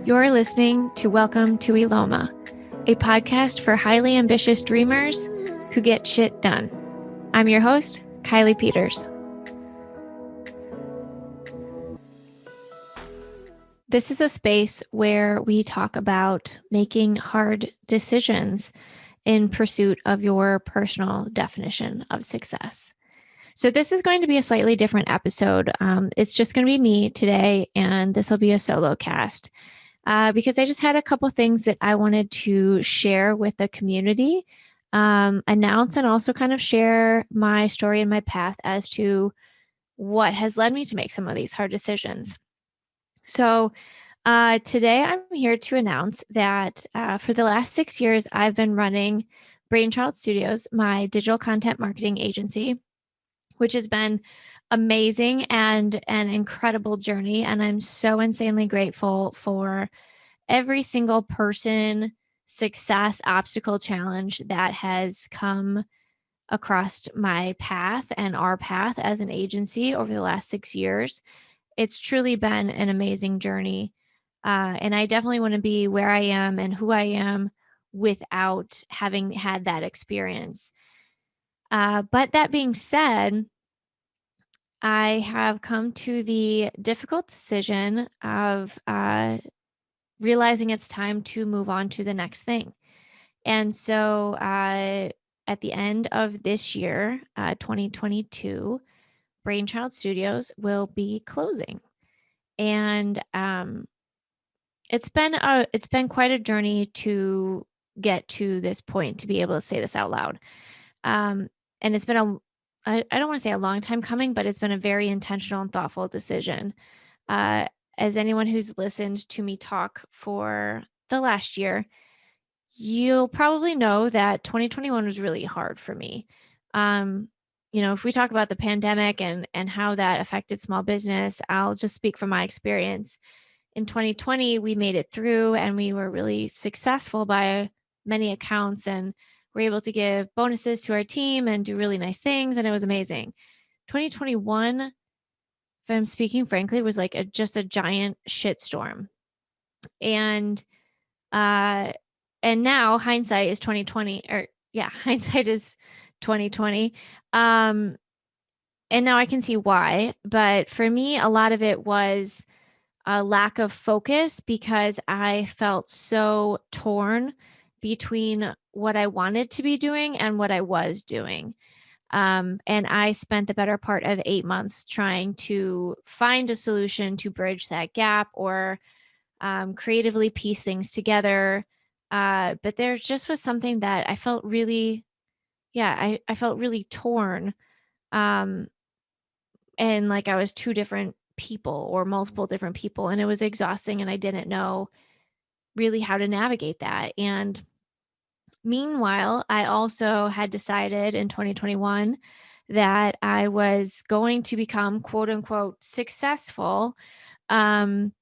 You're listening to Welcome to Eloma, a podcast for highly ambitious dreamers who get shit done. I'm your host, Kiley Peters. This is a space where we talk about making hard decisions in pursuit of your personal definition of success. So this is going to be a slightly different episode. It's just going to be me today, and this will be a solo cast because I just had a couple things that I wanted to share with the community, announce, and also kind of share my story and my path as to what has led me to make some of these hard decisions. So today I'm here to announce that for the last 6 years, I've been running Brainchild Studios, my digital content marketing agency, which has been amazing and an incredible journey. And I'm so insanely grateful for every single person, success, obstacle, challenge that has come across my path and our path as an agency over the last 6 years. It's truly been an amazing journey. And I definitely want to be where I am and who I am without having had that experience. But that being said, I have come to the difficult decision of realizing it's time to move on to the next thing. And so at the end of this year, 2022, Brainchild Studios will be closing. And it's been quite a journey to get to this point, to be able to say this out loud. And it's been I don't want to say a long time coming, but it's been a very intentional and thoughtful decision. As anyone who's listened to me talk for the last year, you'll probably know that 2021 was really hard for me. If we talk about the pandemic and how that affected small business, I'll just speak from my experience. In 2020, we made it through and we were really successful by many accounts, and we're able to give bonuses to our team and do really nice things. And it was amazing. 2021, if I'm speaking frankly, was like just a giant shitstorm. And now hindsight is 2020, or yeah, hindsight is 2020. And now I can see why. But for me, a lot of it was a lack of focus because I felt so torn between what I wanted to be doing and what I was doing. And I spent the better part of 8 months trying to find a solution to bridge that gap or creatively piece things together. But there just was something that I felt really, I felt really torn. Um, and like I was two different people or multiple different people, and it was exhausting, and I didn't know really how to navigate that. And meanwhile, I also had decided in 2021 that I was going to become quote unquote successful, um,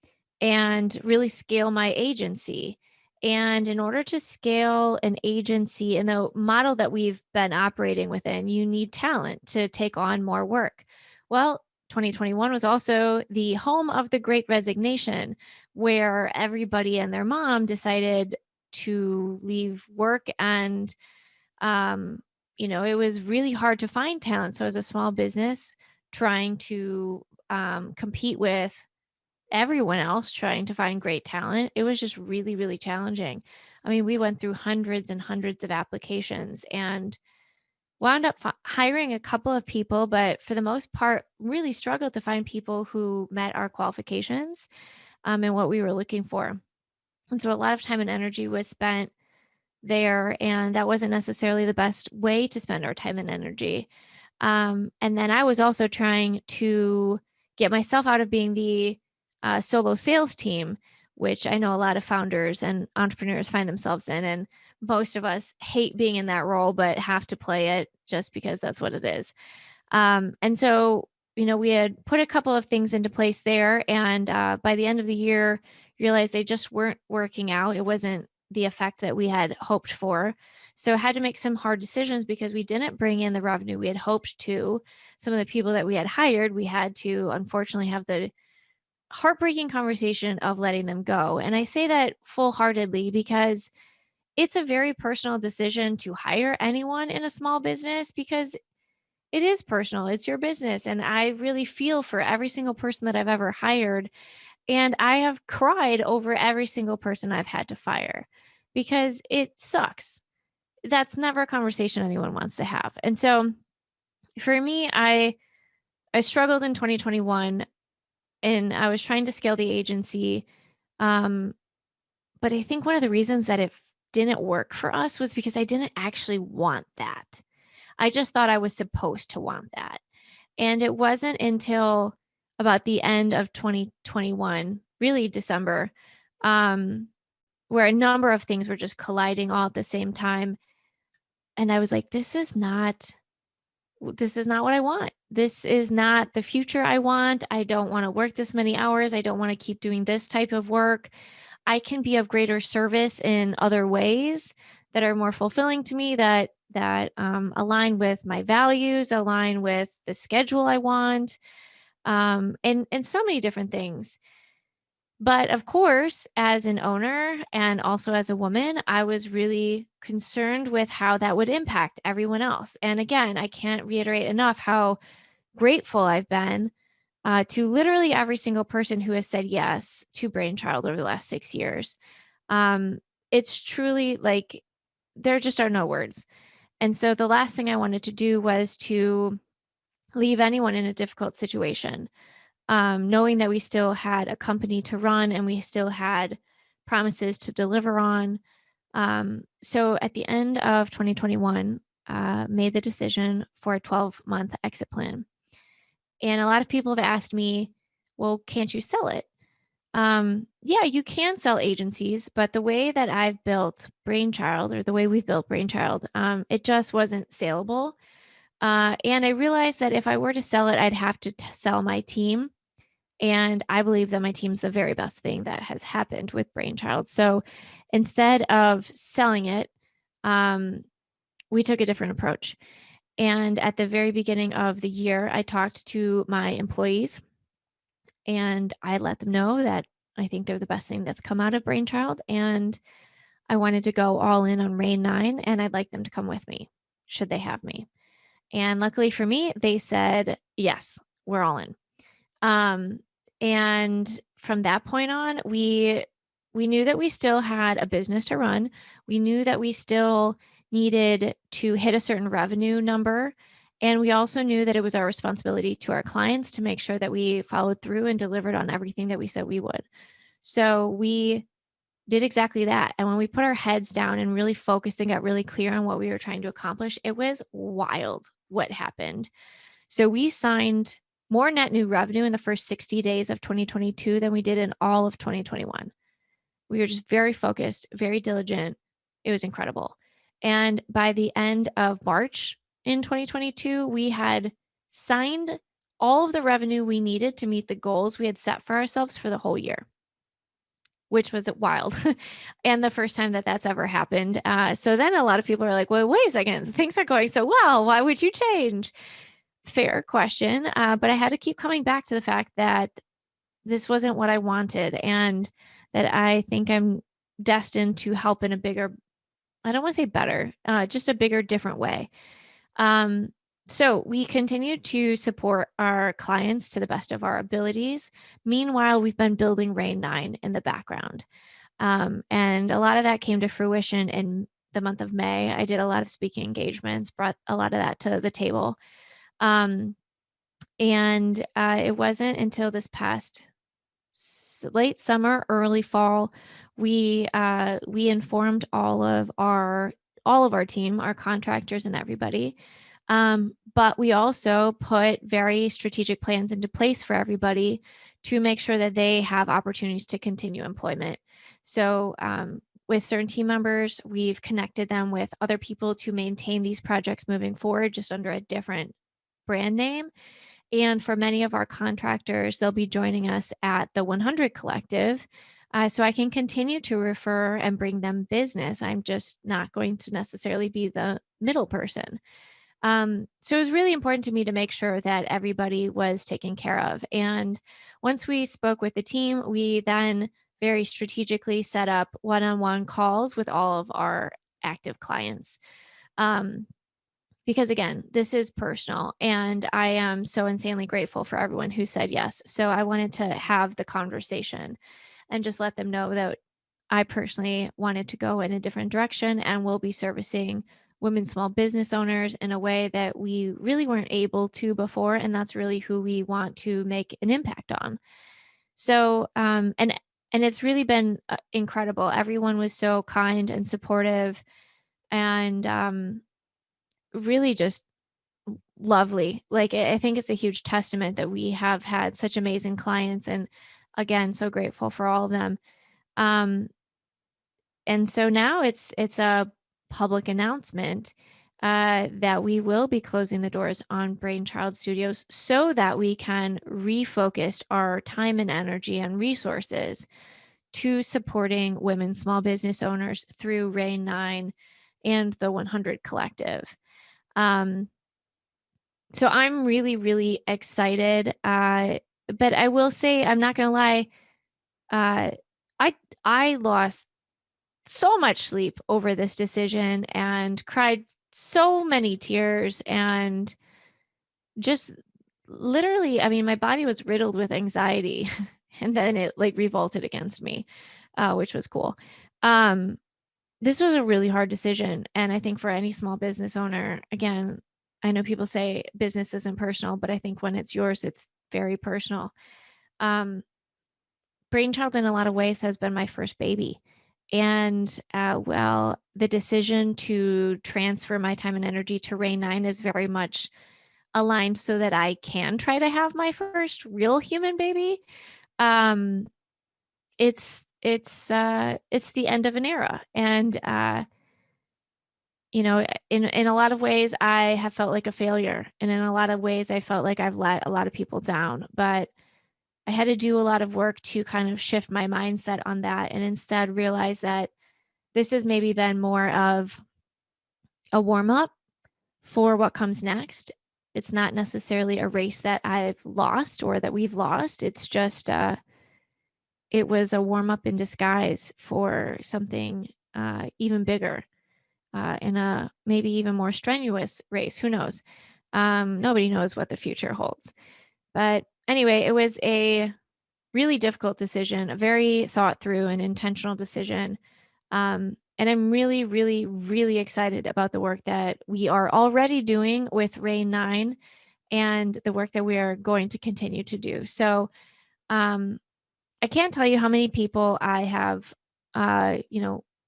and really scale my agency. And in order to scale an agency in the model that we've been operating within, you need talent to take on more work. Well, 2021 was also the home of the Great Resignation, where everybody and their mom decided to leave work. And, it was really hard to find talent. So as a small business trying to compete with everyone else trying to find great talent, it was just really, really challenging. I mean, we went through hundreds and hundreds of applications and wound up hiring a couple of people, but for the most part, really struggled to find people who met our qualifications and what we were looking for. And so a lot of time and energy was spent there, and that wasn't necessarily the best way to spend our time and energy. And then I was also trying to get myself out of being the solo sales team, which I know a lot of founders and entrepreneurs find themselves in. And most of us hate being in that role, but have to play it just because that's what it is. And so, we had put a couple of things into place there. And by the end of the year, realized they just weren't working out. It wasn't the effect that we had hoped for. So I had to make some hard decisions because we didn't bring in the revenue we had hoped to. Some of the people that we had hired, we had to unfortunately have the heartbreaking conversation of letting them go. And I say that full-heartedly because it's a very personal decision to hire anyone in a small business because it is personal. It's your business. And I really feel for every single person that I've ever hired. And I have cried over every single person I've had to fire because it sucks. That's never a conversation anyone wants to have. And so for me, I struggled in 2021 and I was trying to scale the agency. Um, but I think one of the reasons that it didn't work for us was because I didn't actually want that. I just thought I was supposed to want that. And it wasn't until about the end of 2021, really December, um, where a number of things were just colliding all at the same time. And I was like, this is not what I want. This is not the future I want. I don't want to work this many hours. I don't want to keep doing this type of work. I can be of greater service in other ways that are more fulfilling to me, that align with my values, align with the schedule I want, and so many different things. But of course, as an owner and also as a woman, I was really concerned with how that would impact everyone else. And again, I can't reiterate enough how grateful I've been to literally every single person who has said yes to Brainchild over the last 6 years. Um, it's truly like there just are no words. And so the last thing I wanted to do was to leave anyone in a difficult situation, knowing that we still had a company to run and we still had promises to deliver on. So at the end of 2021, made the decision for a 12-month exit plan. And a lot of people have asked me, well, can't you sell it? Yeah, you can sell agencies, but the way that I've built Brainchild, or the way we've built Brainchild, it just wasn't saleable. And I realized that if I were to sell it, I'd have to sell my team. And I believe that my team's the very best thing that has happened with Brainchild. So instead of selling it, um, we took a different approach. And at the very beginning of the year, I talked to my employees and I let them know that I think they're the best thing that's come out of Brainchild. And I wanted to go all in on RAYNEIX and I'd like them to come with me, should they have me. And luckily for me, they said, yes, we're all in. Um, and from that point on, we knew that we still had a business to run. We knew that we still needed to hit a certain revenue number. And we also knew that it was our responsibility to our clients to make sure that we followed through and delivered on everything that we said we would. So we did exactly that. And when we put our heads down and really focused and got really clear on what we were trying to accomplish, it was wild what happened. So we signed more net new revenue in the first 60 days of 2022 than we did in all of 2021. We were just very focused, very diligent. It was incredible. And by the end of March in 2022, we had signed all of the revenue we needed to meet the goals we had set for ourselves for the whole year, which was wild. And the first time that that's ever happened. So then a lot of people are like, well, wait a second, things are going so well. Why would you change? Fair question. But I had to keep coming back to the fact that this wasn't what I wanted and that I think I'm destined to help in a bigger, I don't want to say better, just a bigger, different way. So we continue to support our clients to the best of our abilities. Meanwhile, we've been building RAYNEIX in the background. And a lot of that came to fruition in the month of May. I did a lot of speaking engagements, brought a lot of that to the table. And it wasn't until this past late summer, early fall, we informed all of our team, our contractors, and everybody. But we also put very strategic plans into place for everybody to make sure that they have opportunities to continue employment. So with certain team members, we've connected them with other people to maintain these projects moving forward, just under a different brand name. And for many of our contractors, they'll be joining us at the 100 Collective. So I can continue to refer and bring them business. I'm just not going to necessarily be the middle person. So it was really important to me to make sure that everybody was taken care of. And once we spoke with the team, we then very strategically set up one-on-one calls with all of our active clients. Um, because again, this is personal and I am so insanely grateful for everyone who said yes. So I wanted to have the conversation and just let them know that I personally wanted to go in a different direction and will be servicing women small business owners in a way that we really weren't able to before. And that's really who we want to make an impact on. So, and it's really been incredible. Everyone was so kind and supportive and really just lovely. Like, I think it's a huge testament that we have had such amazing clients and again, so grateful for all of them. Um, and so now it's a public announcement that we will be closing the doors on Brainchild Studios so that we can refocus our time and energy and resources to supporting women small business owners through RAYNEIX and the 100 Collective. Um, so I'm really, really excited. But I will say, I'm not gonna lie, uh, I I lost so much sleep over this decision and cried so many tears and just literally, I mean, my body was riddled with anxiety and then it like revolted against me, which was cool. Um, this was a really hard decision. And I think for any small business owner, again, I know people say business isn't personal, but I think when it's yours, it's very personal. Um, Brainchild in a lot of ways has been my first baby. And well, the decision to transfer my time and energy to RAYNEIX is very much aligned so that I can try to have my first real human baby. Um, it's the end of an era, and in a lot of ways, I have felt like a failure, and in a lot of ways, I felt like I've let a lot of people down. But I had to do a lot of work to kind of shift my mindset on that and instead realize that this has maybe been more of a warm up for what comes next. It's not necessarily a race that I've lost or that we've lost. It's just, it was a warm up in disguise for something even bigger in a maybe even more strenuous race. Who knows? Nobody knows what the future holds. But anyway, it was a really difficult decision, a very thought through and intentional decision. And I'm really, really, really excited about the work that we are already doing with RAYNEIX and the work that we are going to continue to do. So um, I can't tell you how many people I have,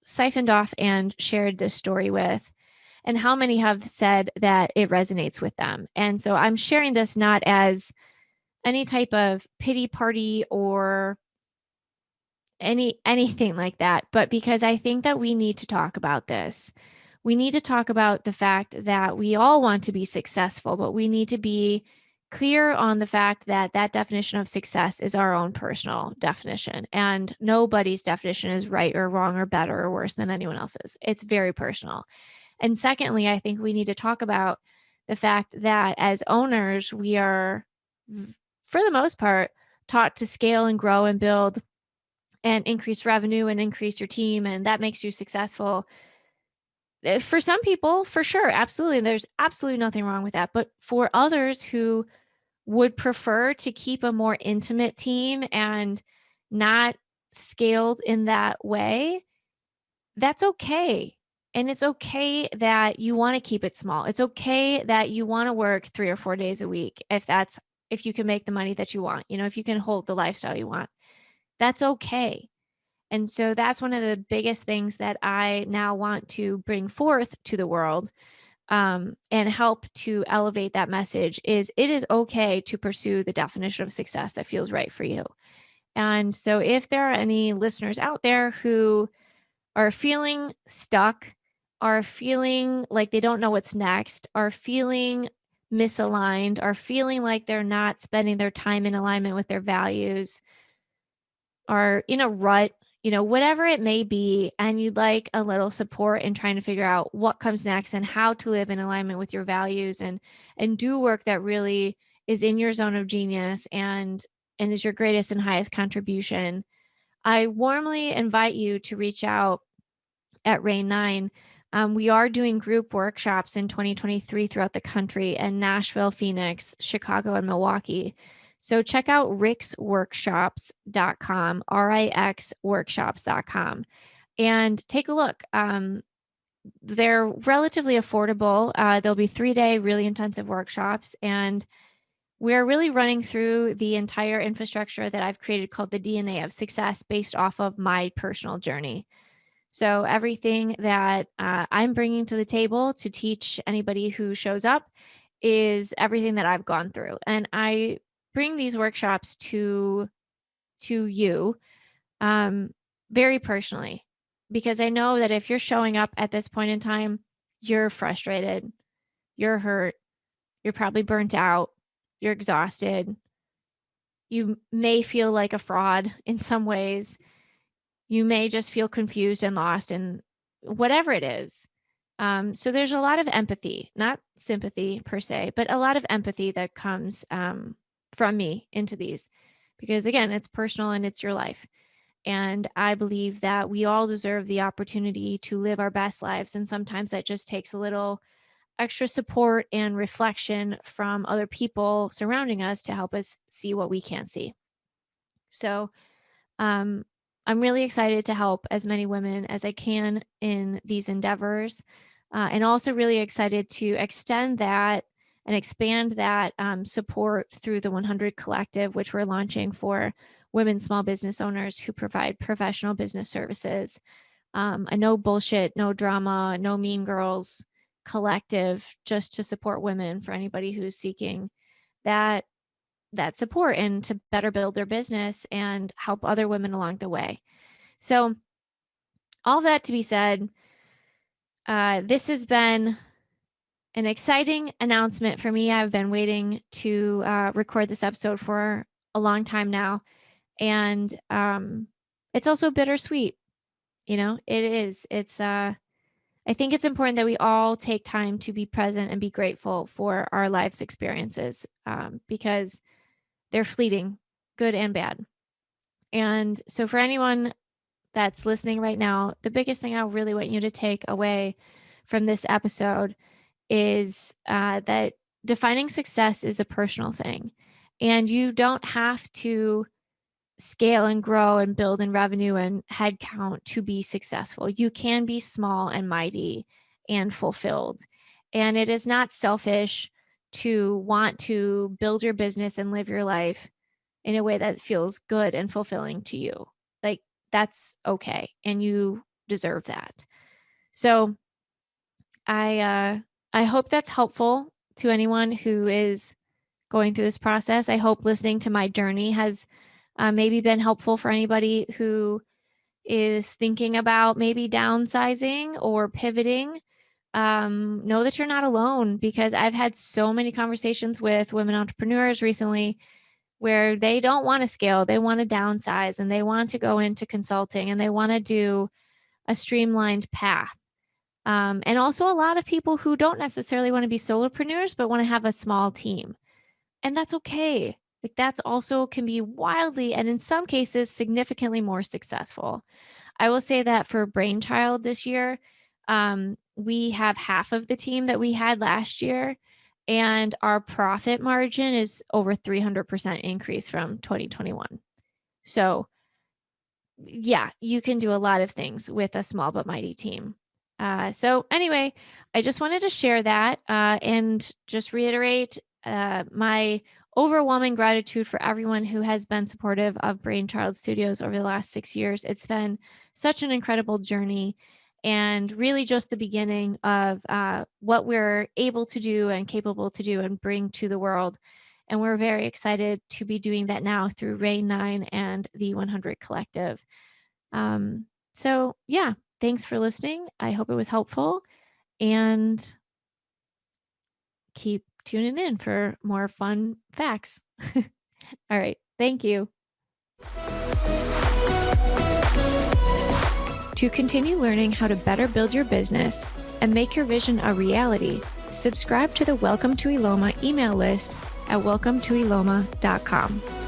siphoned off and shared this story with, and how many have said that it resonates with them. And so I'm sharing this not as any type of pity party or anything like that, but because I think that we need to talk about this. We need to talk about the fact that we all want to be successful, but we need to be clear on the fact that that definition of success is our own personal definition, and nobody's definition is right or wrong or better or worse than anyone else's. It's very personal. And secondly, I think we need to talk about the fact that as owners, we are, for the most part, taught to scale and grow and build and increase revenue and increase your team, and that makes you successful. For some people, for sure, absolutely. There's absolutely nothing wrong with that. But for others who would prefer to keep a more intimate team and not scaled in that way, that's okay. And it's okay that you want to keep it small. It's okay that you want to work 3 or 4 days a week if you can make the money that you want, if you can hold the lifestyle you want. That's okay. And so that's one of the biggest things that I now want to bring forth to the world, and help to elevate that message is it is okay to pursue the definition of success that feels right for you. And so if there are any listeners out there who are feeling stuck, are feeling like they don't know what's next, are feeling misaligned, are feeling like they're not spending their time in alignment with their values, are in a rut, whatever it may be, and you'd like a little support in trying to figure out what comes next and how to live in alignment with your values and do work that really is in your zone of genius and is your greatest and highest contribution, I warmly invite you to reach out at RAYNEIX. We are doing group workshops in 2023 throughout the country in Nashville, Phoenix, Chicago, and Milwaukee. So check out rixworkshops.com, rixworkshops.com, and take a look. They're relatively affordable. There'll be 3-day, really intensive workshops, and we're really running through the entire infrastructure that I've created called the DNA of success based off of my personal journey. So everything that I'm bringing to the table to teach anybody who shows up is everything that I've gone through. And I bring these workshops to you very personally, because I know that if you're showing up at this point in time, you're frustrated, you're hurt, you're probably burnt out, you're exhausted. You may feel like a fraud in some ways. You may just feel confused and lost and whatever it is. So there's a lot of empathy, not sympathy per se, but a lot of empathy that comes from me into these, because again, it's personal and it's your life. And I believe that we all deserve the opportunity to live our best lives. And sometimes that just takes a little extra support and reflection from other people surrounding us to help us see what we can't see. So um, I'm really excited to help as many women as I can in these endeavors, and also really excited to extend that and expand that support through the 100 Collective, which we're launching for women small business owners who provide professional business services. A no bullshit, no drama, no mean girls collective, just to support women, for anybody who's seeking that support and to better build their business and help other women along the way. So all that to be said, this has been an exciting announcement for me. I've been waiting to record this episode for a long time now. And it's also bittersweet. It is. I think it's important that we all take time to be present and be grateful for our life's experiences, because they're fleeting, good and bad. And so for anyone that's listening right now, the biggest thing I really want you to take away from this episode is that defining success is a personal thing. And you don't have to scale and grow and build in revenue and headcount to be successful. You can be small and mighty and fulfilled. And it is not selfish to want to build your business and live your life in a way that feels good and fulfilling to you. Like, that's okay. And you deserve that. So I hope that's helpful to anyone who is going through this process. I hope listening to my journey has maybe been helpful for anybody who is thinking about maybe downsizing or pivoting. Know that you're not alone, because I've had so many conversations with women entrepreneurs recently where they don't want to scale, they want to downsize, and they want to go into consulting, and they want to do a streamlined path. And also a lot of people who don't necessarily want to be solopreneurs, but want to have a small team. And that's okay. Like, that's also can be wildly, and in some cases, significantly more successful. I will say that for Brainchild this year, we have half of the team that we had last year, and our profit margin is over 300% increase from 2021. So yeah, you can do a lot of things with a small but mighty team. So anyway, I just wanted to share that and just reiterate my overwhelming gratitude for everyone who has been supportive of Brainchild Studios over the last 6 years. It's been such an incredible journey, and really just the beginning of what we're able to do and capable to do and bring to the world. And we're very excited to be doing that now through RAYNEIX and the 100 Collective. So yeah, thanks for listening. I hope it was helpful, and keep tuning in for more fun facts. All right. Thank you. To continue learning how to better build your business and make your vision a reality, subscribe to the Welcome to Eloma email list at welcometoeloma.com.